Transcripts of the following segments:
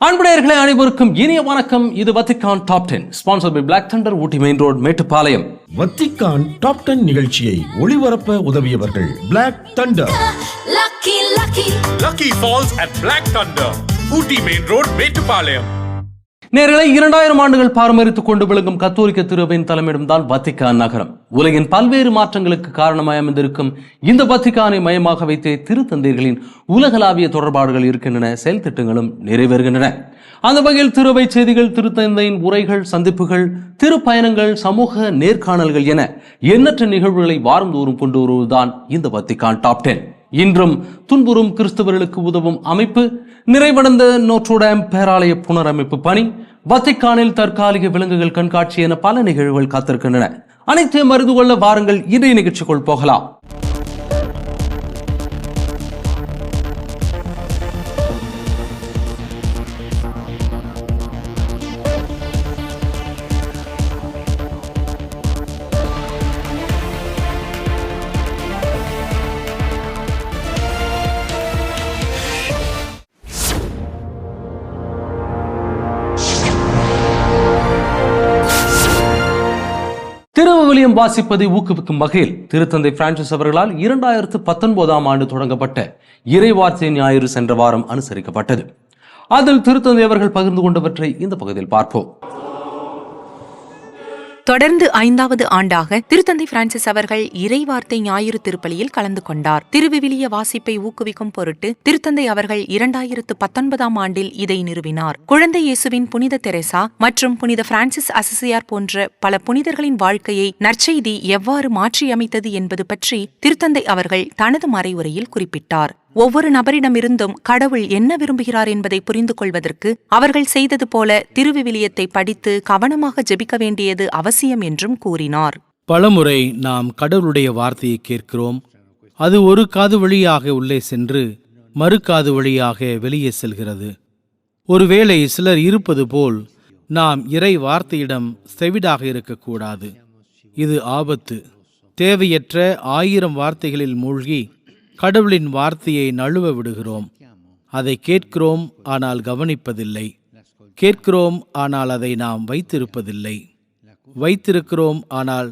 அன்புடையர்களே அனைவருக்கும் இனிய வணக்கம். இது Vatican top 10 sponsor by Black Thunder, Ooty main road, Mettupalayam. Vatican top 10 நிகழ்ச்சியை ஒளிபரப்ப உதவியவர்கள் Black Thunder. Lucky Falls at Black Thunder, Ooty main road, Mettupalayam. நேரலை 2000 ஆண்டுகள் பாரம்பரியத்துக் கொண்டு விளங்கும் கத்தோலிக்க திருவையின் தலைமையிடம்தான் வத்திக்கான் நகரம். உலகின் பல்வேறு மாற்றங்களுக்கு காரணமாய் அமைந்திருக்கும் இந்த வத்திக்கானை மையமாக வைத்தே திருத்தந்தையர்களின் உலகளாவிய தொடர்பாடுகள் இருக்கின்றன, செயல் திட்டங்களும் நிறைவேறுகின்றன. அந்த வகையில் திருவை செய்திகள், திருத்தந்தையின் உரைகள், சந்திப்புகள், திருப்பயணங்கள், சமூக நேர்காணல்கள் என எண்ணற்ற நிகழ்வுகளை வாரந்தோறும் கொண்டு வருவதுதான் இந்த வத்திக்கான் டாப் 10. இன்றும் துன்புறும் கிறிஸ்தவர்களுக்கு உதவும் அமைப்பு, நிறைவடைந்த நோட்ரோடாம் பேராலய புனரமைப்பு பணி, வத்திக்கானில் தற்காலிக விலங்குகள் கண்காட்சி என பல நிகழ்வுகள் காத்திருக்கின்றன. அனைத்தையும் அறிந்து கொள்ள வாருங்கள் இன்றைய நிகழ்ச்சிக்குள் போகலாம். திருவிவிலியம் வாசிப்பதை ஊக்குவிக்கும் வகையில் திருத்தந்தை பிரான்சிஸ் அவர்களால் 2019 ஆண்டு தொடங்கப்பட்ட இறைவார்த்தை ஞாயிறு சென்ற வாரம் அனுசரிக்கப்பட்டது. அதில் திருத்தந்தை அவர்கள் பகிர்ந்து கொண்டவற்றை இந்த பகுதியில் பார்ப்போம். தொடர்ந்து 5வது ஆண்டாக திருத்தந்தை பிரான்சிஸ் அவர்கள் இறைவார்த்தை ஞாயிறு திருப்பலியில் கலந்து கொண்டார். திருவிவிலிய வாசிப்பை ஊக்குவிக்கும் பொருட்டு திருத்தந்தை அவர்கள் 2019 ஆண்டில் இதை நிறுவினார். குழந்தை இயேசுவின் புனித தெரேசா மற்றும் புனித பிரான்சிஸ் அசிசியார் போன்ற பல புனிதர்களின் வாழ்க்கையை நற்செய்தி எவ்வாறு மாற்றியமைத்தது என்பது பற்றி திருத்தந்தை அவர்கள் தனது மறைவுரையில் குறிப்பிட்டார். ஒவ்வொரு நபரிடமிருந்தும் கடவுள் என்ன விரும்புகிறார் என்பதை புரிந்து கொள்வதற்கு அவர்கள் செய்தது போல திருவிவிலியத்தை படித்து கவனமாக ஜெபிக்க வேண்டியது அவசியம் என்றும் கூறினார். பலமுறை நாம் கடவுளுடைய வார்த்தையை கேட்கிறோம். அது ஒரு காது வழியாக உள்ளே சென்று மறு காது வழியாக வெளியே செல்கிறது. ஒருவேளை சிலர் இருப்பது போல் நாம் இறை வார்த்தையிடம் செவிடாக இருக்கக்கூடாது. இது ஆபத்து. தேவையற்ற 1000 வார்த்தைகளில் மூழ்கி கடவுளின் வார்த்தையை நழுவ விடுகிறோம். அதை கேட்கிறோம், ஆனால் கவனிப்பதில்லை. கேட்கிறோம், ஆனால் அதை நாம் வைத்திருப்பதில்லை. வைத்திருக்கிறோம், ஆனால்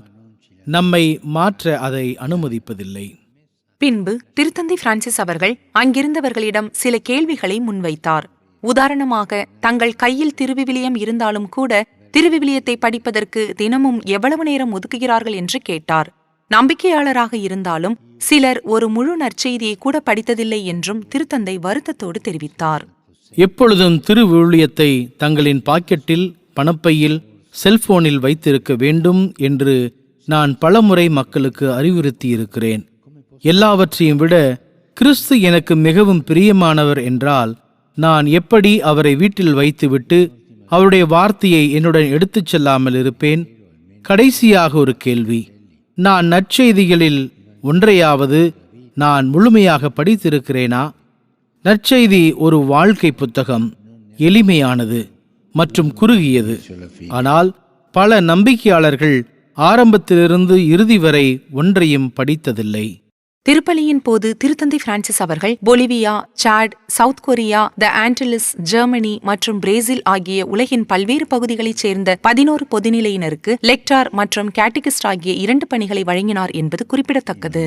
நம்மை மாற்ற அதை அனுமதிப்பதில்லை. பின்பு திருத்தந்தை பிரான்சிஸ் அவர்கள் அங்கிருந்தவர்களிடம் சில கேள்விகளை முன்வைத்தார். உதாரணமாக, தங்கள் கையில் திருவிவிலியம் இருந்தாலும் கூட திருவிவிலியத்தை படிப்பதற்கு தினமும் எவ்வளவு நேரம் ஒதுக்குகிறார்கள் என்று கேட்டார். நம்பிக்கையாளராக இருந்தாலும் சிலர் ஒரு முழு நற்செய்தியை கூட படித்ததில்லை என்றும் திருத்தந்தை வருத்தத்தோடு தெரிவித்தார். எப்பொழுதும் திருவிவிலியத்தை தங்களின் பாக்கெட்டில், பணப்பையில், செல்போனில் வைத்திருக்க வேண்டும் என்று நான் பலமுறை மக்களுக்கு அறிவுறுத்தியிருக்கிறேன். எல்லாவற்றையும் விட கிறிஸ்து எனக்கு மிகவும் பிரியமானவர் என்றால் நான் எப்படி அவரை வீட்டில் வைத்துவிட்டு அவருடைய வார்த்தையை என்னுடன் எடுத்துச் செல்லாமல் இருப்பேன்? கடைசியாக ஒரு கேள்வி. நான் நற்செய்திகளில் ஒன்றையாவது நான் முழுமையாக படித்திருக்கிறேனா? நற்செய்தி ஒரு வாழ்க்கை புத்தகம், எளிமையானது மற்றும் குறுகியது. ஆனால் பல நம்பிக்கையாளர்கள் ஆரம்பத்திலிருந்து இறுதி வரை ஒன்றையும் படித்ததில்லை. திருப்பலியின் போது திருத்தந்தை பிரான்சிஸ் அவர்கள் பொலிவியா, சாட், சவுத் கொரியா, த ஆன்டிலிஸ், ஜெர்மனி மற்றும் பிரேசில் ஆகிய உலகின் பல்வேறு பகுதிகளைச் சேர்ந்த 11 பொதுநிலையினருக்கு லெக்டார் மற்றும் கேட்டிகிஸ்ட் ஆகிய 2 பணிகளை வழங்கினார் என்பது குறிப்பிடத்தக்கது.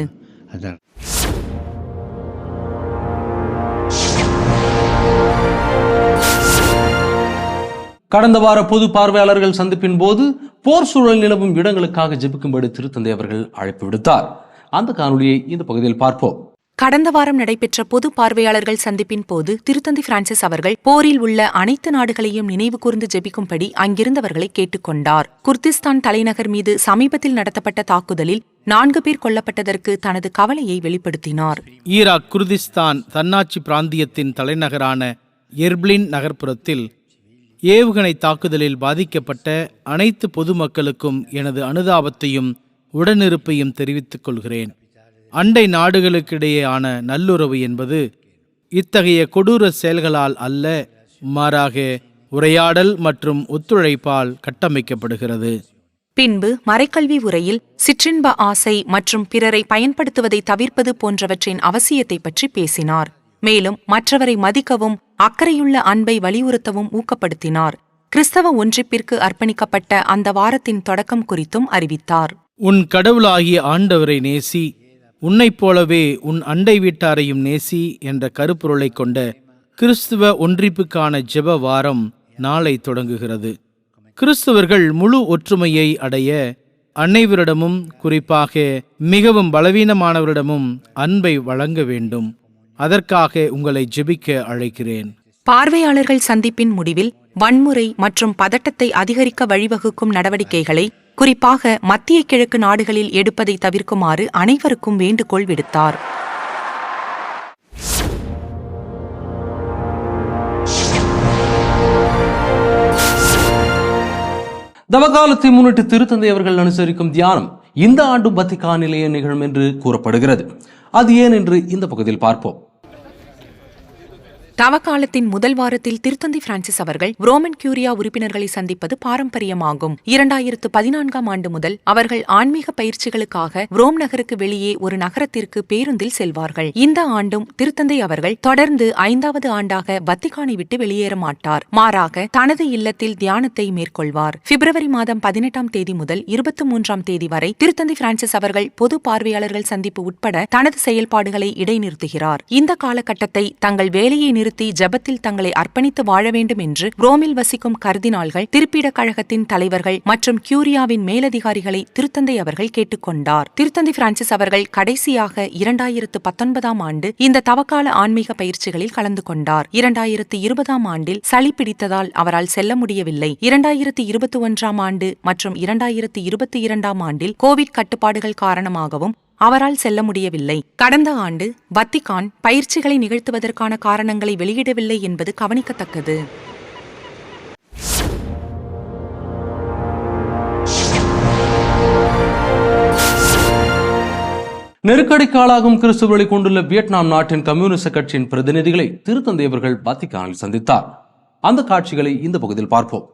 கடந்த வார பொது பார்வையாளர்கள் சந்திப்பின் போது போர் சூழல் நிலவும் இடங்களுக்காக ஜெபிக்கும்படி திருத்தந்தை அவர்கள் அழைப்பு விடுத்தார். அந்த காணொலியை இந்த பகுதியில் பார்ப்போம். கடந்த வாரம் நடைபெற்ற பொது பார்வையாளர்கள் சந்திப்பின் போது திருத்தந்தை பிரான்சிஸ் அவர்கள் போரில் உள்ள அனைத்து நாடுகளையும் நினைவு கூர்ந்து ஜெபிக்கும்படி அங்கிருந்தவர்களை கேட்டுக்கொண்டார். குர்திஸ்தான் தலைநகர் மீது சமீபத்தில் நடத்தப்பட்ட தாக்குதலில் 4 பேர் கொல்லப்பட்டதற்கு தனது கவலையை வெளிப்படுத்தினார். ஈராக் குர்திஸ்தான் தன்னாட்சி பிராந்தியத்தின் தலைநகரான எர்பிலின் நகர்ப்புறத்தில் ஏவுகணை தாக்குதலில் பாதிக்கப்பட்ட அனைத்து பொதுமக்களுக்கும் எனது அனுதாபத்தையும் உடனிருப்பையும் தெரிவித்துக் கொள்கிறேன். அண்டை நாடுகளுக்கிடையேயான நல்லுறவு என்பது இத்தகைய கொடூர செயல்களால் அல்ல, மாறாக உரையாடல் மற்றும் ஒத்துழைப்பால் கட்டமைக்கப்படுகிறது. பின்பு மறைக்கல்வி உரையில் சிற்றின்ப ஆசை மற்றும் பிறரை பயன்படுத்துவதை தவிர்ப்பது போன்றவற்றின் அவசியத்தை பற்றி பேசினார். மேலும் மற்றவரை மதிக்கவும் அக்கறையுள்ள அன்பை வலியுறுத்தவும் ஊக்கப்படுத்தினார். கிறிஸ்தவ ஒன்றிப்பிற்கு அர்ப்பணிக்கப்பட்ட அந்த வாரத்தின் தொடக்கம் குறித்தும் அறிவித்தார். உன் கடவுளாகிய ஆண்டவரை நேசி, உன்னைப் போலவே உன் அண்டை வீட்டாரையும் நேசி என்ற கருப்பொருளை கொண்ட கிறிஸ்துவ ஒன்றிப்புக்கான ஜெப வாரம் நாளை தொடங்குகிறது. கிறிஸ்தவர்கள் முழு ஒற்றுமையை அடைய அனைவரிடமும், குறிப்பாக மிகவும் பலவீனமானவரிடமும் அன்பை வழங்க வேண்டும். அதற்காக உங்களை ஜெபிக்க அழைக்கிறேன். பார்வையாளர்கள் சந்திப்பின் முடிவில் வன்முறை மற்றும் பதட்டத்தை அதிகரிக்க வழிவகுக்கும் நடவடிக்கைகளை குறிப்பாக மத்திய கிழக்கு நாடுகளில் எடுப்பதை தவிர்க்குமாறு அனைவருக்கும் வேண்டுகோள் விடுத்தார். தவகாலத்தை முன்னிட்டு திருத்தந்தை அவர்கள் அனுசரிக்கும் தியானம் இந்த ஆண்டும் வத்திக்கானிலேயே நிகழும் என்று கூறப்படுகிறது. அது ஏன் என்று இந்த பகுதியில் பார்ப்போம். தவக்காலத்தின் முதல் வாரத்தில் திருத்தந்தை பிரான்சிஸ் அவர்கள் ரோமன் கியூரியா உறுப்பினர்களை சந்திப்பது பாரம்பரியமாகும். 2014ஆம் ஆண்டு முதல் அவர்கள் ஆன்மீக பயிற்சிகளுக்காக ரோம் நகருக்கு வெளியே ஒரு நகரத்திற்கு பேருந்தில் செல்வார்கள். இந்த ஆண்டும் திருத்தந்தை அவர்கள் தொடர்ந்து 5வது ஆண்டாக வத்திக்கானை விட்டு வெளியேற மாட்டார். மாறாக தனது இல்லத்தில் தியானத்தை மேற்கொள்வார். பிப்ரவரி மாதம் 18ஆம் தேதி முதல் 23ஆம் தேதி வரை திருத்தந்தை பிரான்சிஸ் அவர்கள் பொது பார்வையாளர்கள் சந்திப்பு உட்பட தனது செயல்பாடுகளை இடைநிறுத்துகிறார். இந்த காலகட்டத்தை தங்கள் வேலையை நிறுத்தி ஜெபத்தில் தங்களை அர்ப்பணித்து வாழ வேண்டும் என்று ரோமில் வசிக்கும் கர்தினால்கள், திருப்பீடக் கழகத்தின் தலைவர்கள் மற்றும் கியூரியாவின் மேலதிகாரிகளை திருத்தந்தை அவர்கள் கேட்டுக்கொண்டார். திருத்தந்தை பிரான்சிஸ் அவர்கள் கடைசியாக 2019ஆம் ஆண்டு இந்த தவக்கால ஆன்மீக பயிற்சிகளில் கலந்து கொண்டார். 2020ஆம் ஆண்டில் சளி பிடித்ததால் அவரால் செல்ல முடியவில்லை. 2021ஆம் ஆண்டு மற்றும் 2022ஆம் ஆண்டில் கோவிட் கட்டுப்பாடுகள் காரணமாகவும் அவரால் செல்ல முடியவில்லை. கடந்த ஆண்டு வத்திக்கான் பயிற்சிகளை நிகழ்த்துவதற்கான காரணங்களை வெளியிடவில்லை என்பது கவனிக்கத்தக்கது. நெருக்கடிக்கு ஆளாகும் கிறிஸ்துவர்களை கொண்டுள்ள வியட்நாம் நாட்டின் கம்யூனிஸ்ட் கட்சியின் பிரதிநிதிகளை திருத்தந்தை அவர்கள் வத்திக்கானில் சந்தித்தார். அந்த காட்சிகளை இந்த பகுதியில் பார்ப்போம்.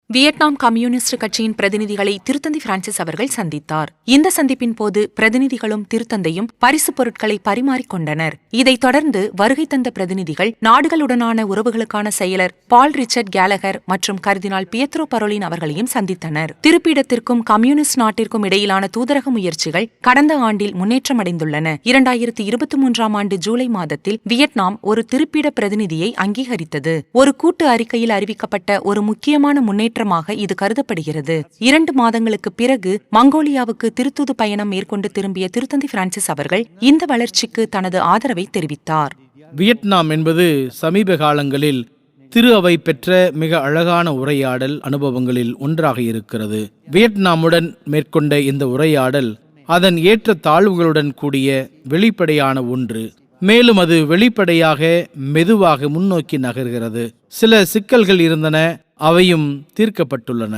வியட்நாம் கம்யூனிஸ்ட் கட்சியின் பிரதிநிதிகளை திருத்தந்தை பிரான்சிஸ் அவர்கள் சந்தித்தார். இந்த சந்திப்பின் போது பிரதிநிதிகளும் திருத்தந்தையும் பரிசு பொருட்களை பரிமாறிக்கொண்டனர். இதைத் தொடர்ந்து வருகை தந்த பிரதிநிதிகள் நாடுகளுடனான உறவுகளுக்கான செயலர் பால் ரிச்சர்ட் கேலகர் மற்றும் கர்தினால் பியத்ரோ பரோலின் அவர்களையும் சந்தித்தனர். திருப்பீடத்திற்கும் கம்யூனிஸ்ட் நாட்டிற்கும் இடையிலான தூதரக முயற்சிகள் கடந்த ஆண்டில் முன்னேற்றமடைந்துள்ளன. 2023ஆம் ஆண்டு ஜூலை மாதத்தில் வியட்நாம் ஒரு திருப்பீட பிரதிநிதியை அங்கீகரித்தது. ஒரு கூட்டு அறிக்கையில் அறிவிக்கப்பட்ட ஒரு முக்கியமான முன்னேற்றம் இது கருதப்படுகிறது. 2 மாதங்களுக்கு பிறகு மங்கோலியாவுக்கு திருத்தூது பயணம் மேற்கொண்டு திரும்பிய திருத்தந்தை பிரான்சிஸ் அவர்கள் இந்த வளர்ச்சிக்கு தனது ஆதரவை தெரிவித்தார். வியட்நாம் என்பது சமீப காலங்களில் திரு அவை பெற்ற மிக அழகான உரையாடல் அனுபவங்களில் ஒன்றாக இருக்கிறது. வியட்நாமுடன் மேற்கொண்ட இந்த உரையாடல் அதன் ஏற்ற தாழ்வுகளுடன் கூடிய வெளிப்படையான ஒன்று. மேலும் அது வெளிப்படையாக மெதுவாக முன்னோக்கி நகர்கிறது. சில சிக்கல்கள் இருந்தன, அவையும் தீர்க்கப்பட்டுள்ளன.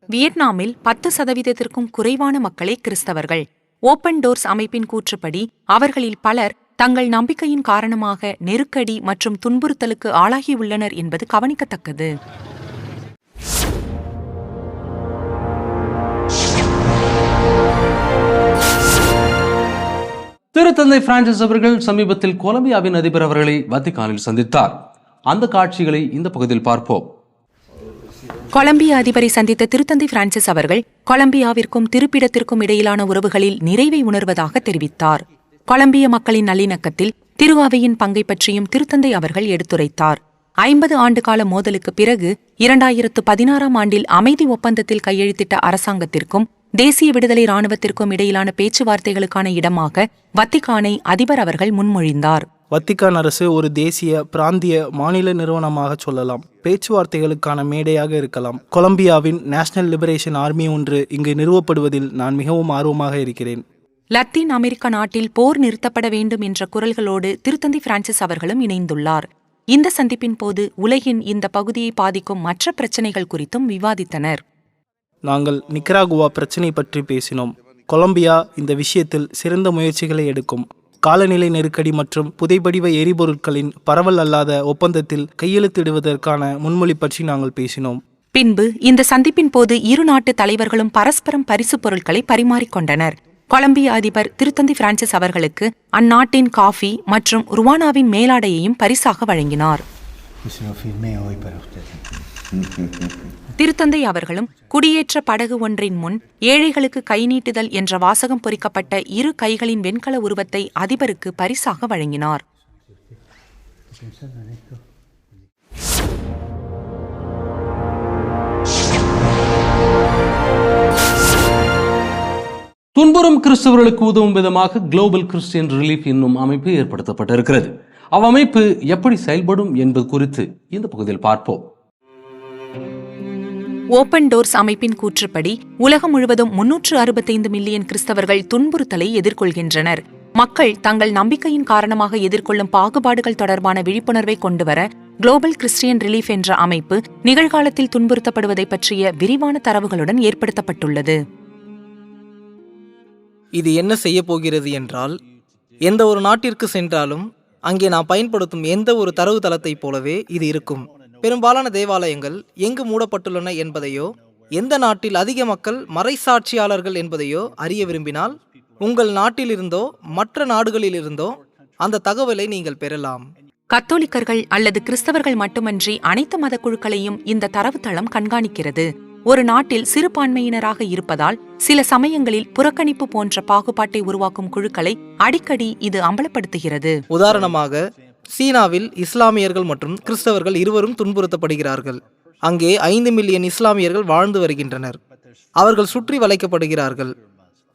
வியட்நாமில் 10%த்திற்கும் குறைவான மக்களே கிறிஸ்தவர்கள். ஓபன் டோர்ஸ் அமைப்பின் கூற்றுப்படி அவர்களில் பலர் தங்கள் நம்பிக்கையின் காரணமாக நெருக்கடி மற்றும் துன்புறுத்தலுக்கு ஆளாகியுள்ளனர் என்பது கவனிக்கத்தக்கது. திருத்தந்தை பிரான்சிஸ் அவர்கள் சமீபத்தில் கொலம்பியாவின் அதிபர் அவர்களை வத்திக்கானில் சந்தித்தார். அந்த காட்சிகளை இந்த பகுதியில் பார்ப்போம். கொலம்பியா அதிபரை சந்தித்த திருத்தந்தை பிரான்சிஸ் அவர்கள் கொலம்பியாவிற்கும் திருப்பிடத்திற்கும் இடையிலான உறவுகளில் நிறைவை உணர்வதாக தெரிவித்தார். கொலம்பிய மக்களின் நல்லிணக்கத்தில் திரு அவையின் பங்கை பற்றியும் திருத்தந்தை அவர்கள் எடுத்துரைத்தார். 50 ஆண்டுகால மோதலுக்கு பிறகு 2016ஆம் ஆண்டில் அமைதி ஒப்பந்தத்தில் கையெழுத்திட்ட அரசாங்கத்திற்கும் தேசிய விடுதலை இராணுவத்திற்கும் இடையிலான பேச்சுவார்த்தைகளுக்கான இடமாக வத்திக்கானை அதிபர் அவர்கள் முன்மொழிந்தார். வத்திக்கான் அரசு ஒரு தேசிய, பிராந்திய, மாநில நிறுவனமாக சொல்லலாம். பேச்சுவார்த்தைகளுக்கான மேடையாக இருக்கலாம். கொலம்பியாவின் நேஷனல் லிபரேஷன் ஆர்மி ஒன்று இங்கு நிறுவப்படுவதில் நான் மிகவும் ஆர்வமாக இருக்கிறேன். லத்தீன் அமெரிக்க நாட்டில் போர் நிறுத்தப்பட வேண்டும் என்ற குரல்களோடு திருத்தந்தை பிரான்சிஸ் அவர்களும் இணைந்துள்ளார். இந்த சந்திப்பின் போது உலகின் இந்த பகுதியை பாதிக்கும் மற்ற பிரச்சினைகள் குறித்தும் விவாதித்தனர். நாங்கள் நிக்கராகுவா பிரச்சினை பற்றி பேசினோம். கொலம்பியா இந்த விஷயத்தில் சிறந்த முயற்சிகளை எடுக்கும். காலநிலை நெருக்கடி மற்றும் புதைபடிவ எரிபொருட்களின் பரவல் அல்லாத ஒப்பந்தத்தில் கையெழுத்திடுவதற்கான முன்மொழி பற்றி நாங்கள் பேசினோம். பின்பு இந்த சந்திப்பின் போது இரு நாட்டு தலைவர்களும் பரஸ்பரம் பரிசு பொருட்களை பரிமாறிக்கொண்டனர். கொலம்பியா அதிபர் திருத்தந்தை பிரான்சிஸ் அவர்களுக்கு அந்நாட்டின் காஃபி மற்றும் ருவானாவின் மேலாடையையும் பரிசாக வழங்கினார். திருத்தந்தை அவர்களும் குடியேற்ற படகு ஒன்றின் முன் ஏழைகளுக்கு கை நீட்டுதல் என்ற வாசகம் பொறிக்கப்பட்ட 2 கைகளின் வெண்கல உருவத்தை அதிபருக்கு பரிசாக வழங்கினார். துன்புறும் கிறிஸ்தவர்களுக்கு உதவும் விதமாக குளோபல் கிறிஸ்டியன் ரிலீஃப் என்னும் அமைப்பு ஏற்படுத்தப்பட்டிருக்கிறது. அவ்வமைப்பு எப்படி செயல்படும் என்பது குறித்து இந்த பகுதியில் பார்ப்போம். ஓபன் டோர்ஸ் அமைப்பின் கூற்றுப்படி உலகம் முழுவதும் 365 மில்லியன் கிறிஸ்தவர்கள் துன்புறுத்தலை எதிர்கொள்கின்றனர். மக்கள் தங்கள் நம்பிக்கையின் காரணமாக எதிர்கொள்ளும் பாகுபாடுகள் தொடர்பான விழிப்புணர்வை கொண்டுவர குளோபல் கிறிஸ்டியன் ரிலீஃப் என்ற அமைப்பு நிகழ்காலத்தில் துன்புறுத்தப்படுவதை பற்றிய விரிவான தரவுகளுடன் ஏற்படுத்தப்பட்டுள்ளது. இது என்ன செய்ய போகிறது என்றால், எந்த ஒரு நாட்டிற்கு சென்றாலும் அங்கே நாம் பயன்படுத்தும் எந்த ஒரு தரவு தளத்தைப் போலவே இது இருக்கும். பெரும்பாலான தேவாலயங்கள் எங்கு மூடப்பட்டுள்ளன என்பதையோ, எந்த நாட்டில் அதிக மக்கள் மறைசாட்சியாளர்கள் என்பதையோ அறிய விரும்பினால் உங்கள் நாட்டிலிருந்தோ மற்ற நாடுகளிலிருந்தோ அந்த தகவலை நீங்கள் பெறலாம். கத்தோலிக்கர்கள் அல்லது கிறிஸ்தவர்கள் மட்டுமன்றி அனைத்து மத குழுக்களையும் இந்த தரவுத்தளம் கண்காணிக்கிறது. ஒரு நாட்டில் சிறுபான்மையினராக இருப்பதால் சில சமயங்களில் புறக்கணிப்பு போன்ற பாகுபாட்டை உருவாக்கும் குழுக்களை அடிக்கடி இது அம்பலப்படுத்துகிறது. உதாரணமாக, சீனாவில் இஸ்லாமியர்கள் மற்றும் கிறிஸ்தவர்கள் இருவரும் துன்புறுத்தப்படுகிறார்கள். அங்கே 5 மில்லியன் இஸ்லாமியர்கள் வாழ்ந்து வருகின்றனர். அவர்கள் சுற்றி வளைக்கப்படுகிறார்கள்.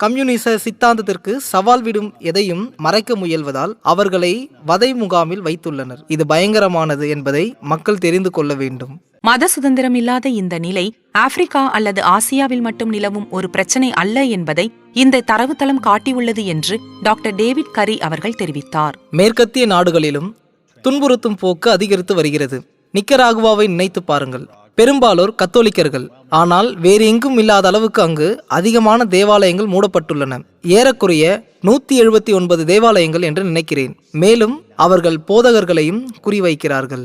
கம்யூனிச சித்தாந்தத்திற்கு சவால் விடும் எதையும் மறைக்க முயல்வதால் அவர்களை வதை முகாமில் வைத்துள்ளனர். இது பயங்கரமானது என்பதை மக்கள் தெரிந்து கொள்ள வேண்டும். மத சுதந்திரம் இல்லாத இந்த நிலை ஆப்பிரிக்கா அல்லது ஆசியாவில் மட்டும் நிலவும் ஒரு பிரச்சனை அல்ல என்பதை இந்த தரவுத்தளம் காட்டியுள்ளது என்று டாக்டர் டேவிட் கரி அவர்கள் தெரிவித்தார். மேற்கத்திய நாடுகளிலும் துன்புறுத்தும் போக்கு அதிகரித்து வருகிறது. நிக்கராகுவாவை நினைத்து பாருங்கள். பெரும்பாலோர் கத்தோலிக்கர்கள். ஆனால் வேறு எங்கும் இல்லாத அளவுக்கு அங்கு அதிகமான தேவாலயங்கள் மூடப்பட்டுள்ளன. ஏறக்குறைய 179 தேவாலயங்கள் என்று நினைக்கிறேன். மேலும் அவர்கள் போதகர்களையும் குறிவைக்கிறார்கள்.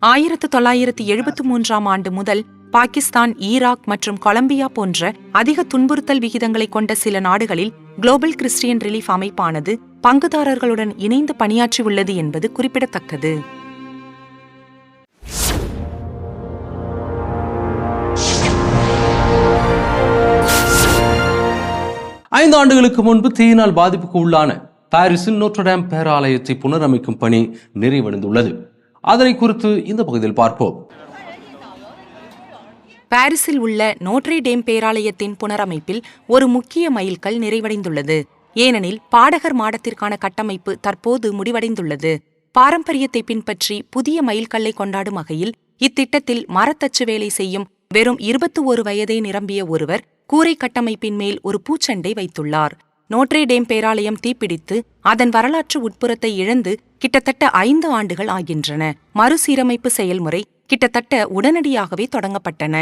1973ஆம் ஆண்டு முதல் பாகிஸ்தான், ஈராக் மற்றும் கொலம்பியா போன்ற அதிக துன்புறுத்தல் விகிதங்களை கொண்ட சில நாடுகளில் குளோபல் கிறிஸ்டியன் ரிலீஃப் அமைப்பானது பங்குதாரர்களுடன் இணைந்து பணியாற்றியுள்ளது என்பது குறிப்பிடத்தக்கது. ஐந்து ஆண்டுகளுக்கு முன்பு தீயினால் பாதிப்புக்கு உள்ளான பாரிஸின் நோட்ரடாம் பேராலயத்தை புனரமைக்கும் பணி நிறைவடைந்துள்ளது. அதனை குறித்து இந்த பகுதியில் பார்ப்போம். பாரிஸில் உள்ள நோட்ரே டேம் பேராலயத்தின் புனரமைப்பில் ஒரு முக்கிய மைல்கல் நிறைவடைந்துள்ளது. ஏனெனில் பாடகர் மாடத்திற்கான கட்டமைப்பு தற்போது முடிவடைந்துள்ளது. பாரம்பரியத்தை பின்பற்றி புதிய மைல்கல்லை கொண்டாடும் வகையில் இத்திட்டத்தில் மரத்தச்சு வேலை செய்யும் வெறும் 21 வயதே நிரம்பிய ஒருவர் கூரை கட்டமைப்பின் மேல் ஒரு பூச்செண்டை வைத்துள்ளார். நோட்ரே டேம் பேராலயம் தீப்பிடித்து அதன் வரலாற்று உட்புறத்தை இழந்து கிட்டத்தட்ட 5 ஆண்டுகள் ஆகின்றன. மறுசீரமைப்பு செயல்முறை கிட்டத்தட்ட உடனடியாகவே தொடங்கப்பட்டன.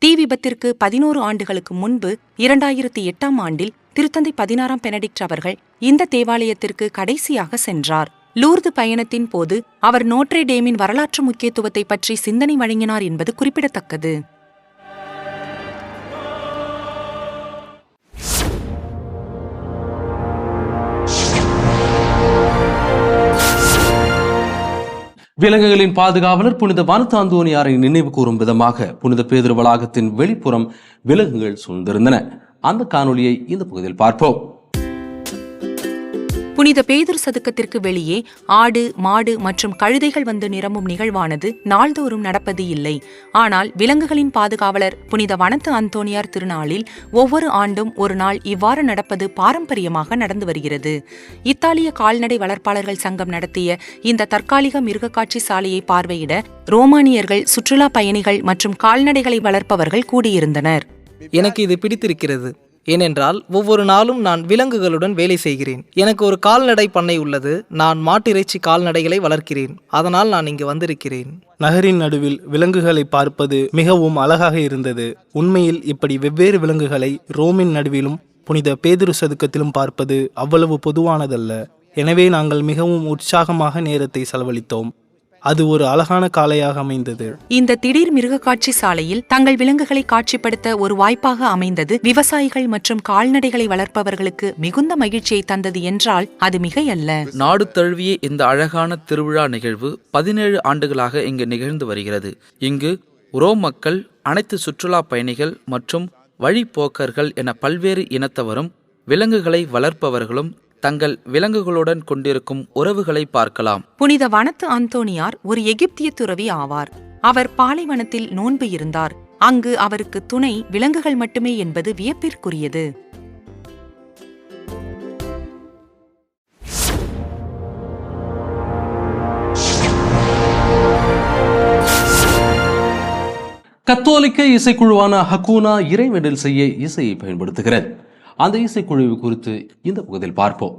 தீ விபத்திற்கு 11 ஆண்டுகளுக்கு முன்பு 2008ஆம் ஆண்டில் திருத்தந்தை 16ஆம் பெனடிக்ட் அவர்கள் இந்த தேவாலயத்திற்கு கடைசியாக சென்றார். லூர்து பயணத்தின் போது அவர் நோட்ரே டேமின் வரலாற்று முக்கியத்துவத்தை பற்றி சிந்தனை வழங்கினார் என்பது குறிப்பிடத்தக்கது. விலங்குகளின் பாதுகாவலர் புனித வனத்து அந்தோனியாரை நினைவு கூறும் விதமாக புனித பேதுரு வளாகத்தின் வெளிப்புறம் விலங்குகள் சூழ்ந்திருந்தன. அந்த காணொலியை இந்த பகுதியில் பார்ப்போம். புனித பேதுரு சதுக்கத்திற்கு வெளியே ஆடு, மாடு மற்றும் கழுதைகள் வந்து நிரம்பும் நிகழ்வானது நாள்தோறும் நடப்பது இல்லை. ஆனால் விலங்குகளின் பாதுகாவலர் புனித வனத்து அந்தோனியார் திருநாளில் ஒவ்வொரு ஆண்டும் ஒரு நாள் இவ்வாறு நடப்பது பாரம்பரியமாக நடந்து வருகிறது. இத்தாலிய கால்நடை வளர்ப்பாளர்கள் சங்கம் நடத்திய இந்த தற்காலிக மிருகக்காட்சி சாலையை பார்வையிட ரோமானியர்கள், சுற்றுலா பயணிகள் மற்றும் கால்நடைகளை வளர்ப்பவர்கள் கூடியிருந்தனர். எனக்கு இது பிடித்திருக்கிறது. ஏனென்றால் ஒவ்வொரு நாளும் நான் விலங்குகளுடன் வேலை செய்கிறேன். எனக்கு ஒரு கால்நடை பண்ணை உள்ளது. நான் மாட்டிறைச்சி கால்நடைகளை வளர்க்கிறேன். அதனால் நான் இங்கு வந்திருக்கிறேன். நகரின் நடுவில் விலங்குகளை பார்ப்பது மிகவும் அழகாக இருந்தது. உண்மையில் இப்படி வெவ்வேறு விலங்குகளை ரோமின் நடுவிலும் புனித பேதுரு சதுக்கத்திலும் பார்ப்பது அவ்வளவு பொதுவானதல்ல. எனவே நாங்கள் மிகவும் உற்சாகமாக நேரத்தை செலவழித்தோம். அது ஒரு அழகான காளையாக அமைந்தது. இந்த திடீர் மிருக காட்சி சாலையில் தங்கள் விலங்குகளை காட்சிப்படுத்த ஒரு வாய்ப்பாக அமைந்தது விவசாயிகள் மற்றும் கால்நடைகளை வளர்ப்பவர்களுக்கு மிகுந்த மகிழ்ச்சியை தந்தது என்றால் அது மிகையல்ல. நாடு தழுவிய இந்த அழகான திருவிழா நிகழ்வு 17 ஆண்டுகளாக இங்கு நிகழ்ந்து வருகிறது. இங்கு ரோம் மக்கள், அனைத்து சுற்றுலா பயணிகள் மற்றும் வழிப்போக்கர்கள் என பல்வேறு இனத்தவரும் விலங்குகளை வளர்ப்பவர்களும் தங்கள் விலங்குகளுடன் கொண்டிருக்கும் உறவுகளை பார்க்கலாம். புனித வனத்து அந்தோனியார் ஒரு எகிப்திய துறவி ஆவார். அவர் பாலைவனத்தில் நோன்பு இருந்தார். அங்கு அவருக்கு துணை விலங்குகள் மட்டுமே என்பது வியப்பிற்குரியது. கத்தோலிக்க இசைக்குழுவான ஹக்கூனா இறைவேண்டல் செய்ய இசையை பயன்படுத்துகிறது. அந்த இசைக்குழுவை குறித்து இந்த பகுதியில் பார்ப்போம்.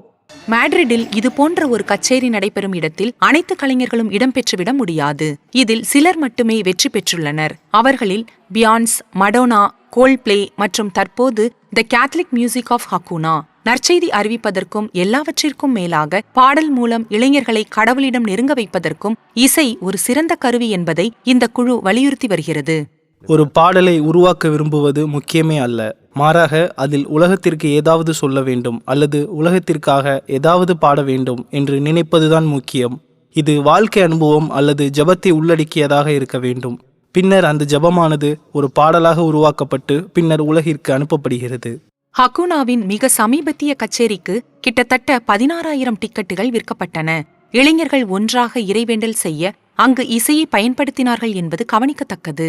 மேட்ரிடில் இது போன்ற ஒரு கச்சேரி நடைபெறும் இடத்தில் அனைத்து கலைஞர்களும் இடம்பெற்றுவிட முடியாது. இதில் சிலர் மட்டுமே வெற்றி பெற்றுள்ளனர். அவர்களில் பியான்ஸ், மடோனா, கோல்பிளே மற்றும் தற்போது த கேத்தலிக் மியூசிக் ஆஃப் ஹக்கூனா. நற்செய்தி அறிவிப்பதற்கும் எல்லாவற்றிற்கும் மேலாக பாடல் மூலம் இளைஞர்களை கடவுளிடம் நெருங்க வைப்பதற்கும் இசை ஒரு சிறந்த கருவி என்பதை இந்த குழு வலியுறுத்தி வருகிறது. ஒரு பாடலை உருவாக்க விரும்புவது முக்கியமே அல்ல, மாறாக அதில் உலகத்திற்கு ஏதாவது சொல்ல வேண்டும் அல்லது உலகத்திற்காக ஏதாவது பாட வேண்டும் என்று நினைப்பதுதான் முக்கியம். இது வாழ்க்கை அனுபவம் அல்லது ஜபத்தை உள்ளடக்கியதாக இருக்க வேண்டும். பின்னர் அந்த ஜபமானது ஒரு பாடலாக உருவாக்கப்பட்டு பின்னர் உலகிற்கு அனுப்பப்படுகிறது. ஹக்கூனாவின் மிக சமீபத்திய கச்சேரிக்கு கிட்டத்தட்ட 16,000 டிக்கெட்டுகள் விற்கப்பட்டன. இளைஞர்கள் ஒன்றாக இறைவேண்டல் செய்ய அங்கு இசையை பயன்படுத்தினார்கள் என்பது கவனிக்கத்தக்கது.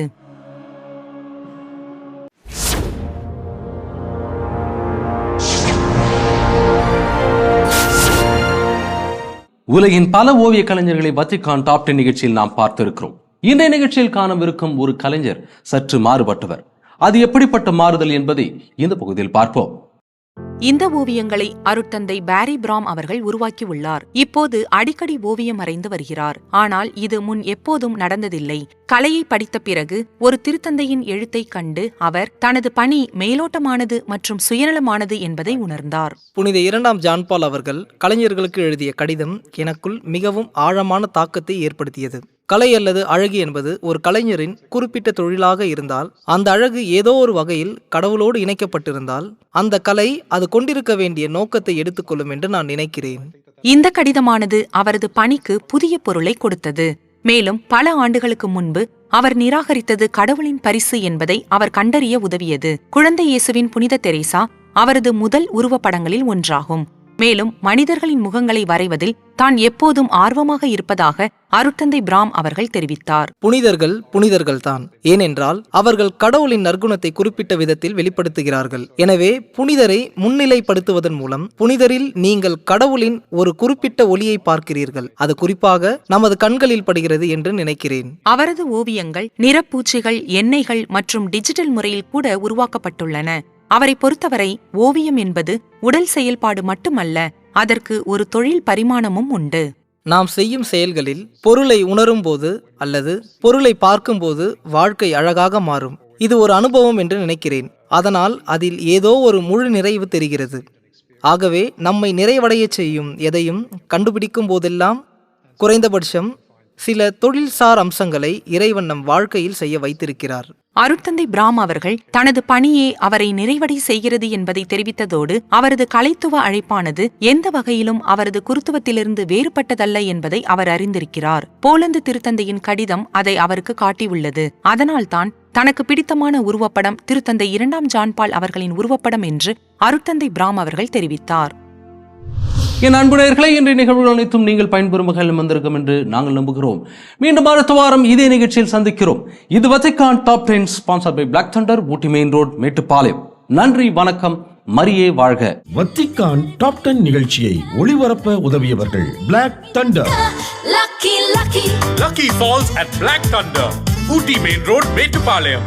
உலகின் பல ஓவிய கலைஞர்களை வத்திக்கான் டாப் 10 நிகழ்ச்சியில் நாம் பார்த்திருக்கிறோம். இன்றைய நிகழ்ச்சியில் காணவிருக்கும் ஒரு கலைஞர் சற்று மாறுபட்டவர். அது எப்படிப்பட்ட மாறுதல் என்பதை இந்த பகுதியில் பார்ப்போம். இந்த ஓவியங்களை அருட்தந்தை பேரி பிராம் அவர்கள் உருவாக்கியுள்ளார். இப்போது அடிக்கடி ஓவியம் வரைந்து வருகிறார். ஆனால் இது முன் எப்போதும் நடந்ததில்லை. கலையை படித்த பிறகு ஒரு திருத்தந்தையின் எழுத்தை கண்டு அவர் தனது பணி மேலோட்டமானது மற்றும் சுயநலமானது என்பதை உணர்ந்தார். புனித 2ஆம் ஜான்பால் அவர்கள் கலைஞர்களுக்கு எழுதிய கடிதம் எனக்குள் மிகவும் ஆழமான தாக்கத்தை ஏற்படுத்தியது. கலை அல்லது அழகு என்பது ஒரு கலைஞரின் குறிப்பிட்ட தொழிலாக இருந்தால், அந்த அழகு ஏதோ ஒரு வகையில் கடவுளோடு இணைக்கப்பட்டிருந்தால், அந்த கலை அது கொண்டிருக்க வேண்டிய நோக்கத்தை எடுத்துக்கொள்ளும் என்று நான் நினைக்கிறேன். இந்த கடிதமானது அவரது பணிக்கு புதிய பொருளை கொடுத்தது. மேலும் பல ஆண்டுகளுக்கு முன்பு அவர் நிராகரித்தது கடவுளின் பரிசு என்பதை அவர் கண்டறிய உதவியது. குழந்தை இயேசுவின் புனித தெரேசா அவரது முதல் உருவப்படங்களில் ஒன்றாகும். மேலும் மனிதர்களின் முகங்களை வரைவதில் தான் எப்போதும் ஆர்வமாக இருப்பதாக அருட்தந்தை பிராம் அவர்கள் தெரிவித்தார். புனிதர்கள்தான், ஏனென்றால் அவர்கள் கடவுளின் நற்குணத்தை குறிப்பிட்ட விதத்தில் வெளிப்படுத்துகிறார்கள். எனவே புனிதரை முன்னிலைப்படுத்துவதன் மூலம் புனிதரில் நீங்கள் கடவுளின் ஒரு குறிப்பிட்ட ஒளியை பார்க்கிறீர்கள். அது குறிப்பாக நமது கண்களில் படுகிறது என்று நினைக்கிறேன். அவரது ஓவியங்கள் நிறப்பூச்சிகள், எண்ணெய்கள் மற்றும் டிஜிட்டல் முறையில் கூட உருவாக்கப்பட்டுள்ளன. அவரை பொறுத்தவரை ஓவியம் என்பது உடல் செயல்பாடு மட்டுமல்ல, அதற்கு ஒரு தொழில் பரிமாணமும் உண்டு. நாம் செய்யும் செயல்களில் பொருளை உணரும் போது அல்லது பொருளை பார்க்கும்போது வாழ்க்கை அழகாக மாறும். இது ஒரு அனுபவம் என்று நினைக்கிறேன். அதனால் அதில் ஏதோ ஒரு முழு நிறைவு தெரிகிறது. ஆகவே நம்மை நிறைவடைய செய்யும் எதையும் கண்டுபிடிக்கும் போதெல்லாம் குறைந்தபட்சம் சில தொழில்சார் அம்சங்களை இறைவன் நம் வாழ்க்கையில் செய்ய வைத்திருக்கிறார். அருட்தந்தை பிராம் அவர்கள் தனது பணியே அவரை நிறைவடை செய்கிறது என்பதை தெரிவித்ததோடு அவரது கலைத்துவ அழைப்பானது எந்த வகையிலும் அவரது குருத்துவத்திலிருந்து வேறுபட்டதல்ல என்பதை அவர் அறிந்திருக்கிறார். போலந்து திருத்தந்தையின் கடிதம் அதை அவருக்கு காட்டியுள்ளது. அதனால்தான் தனக்கு பிடித்தமான உருவப்படம் திருத்தந்தை 2ஆம் ஜான்பால் அவர்களின் உருவப்படம் என்று அருட்தந்தை பிராம் அவர்கள் தெரிவித்தார். என் அன்புடையர்களை இன்றைய நிகழ்வுகள் அனைத்தும் நீங்கள் பயன்பெறும் வகையில் வந்திருக்கும் என்று நாங்கள் நம்புகிறோம். மீண்டும் அடுத்த வாரம் இதே நிகழ்ச்சியில் சந்திக்கிறோம். இது Vatican top 10 sponsored by Black Thunder, Ooty main road, Mettupalayam. நன்றி, வணக்கம், மரியே வாழ்க. வத்திக்கான் டாப் 10 நிகழ்ச்சியை ஒளிபரப்ப உதவியவர்கள் Black Thunder. Lucky Falls at Black Thunder, Ooty Main Road, Metupalayam.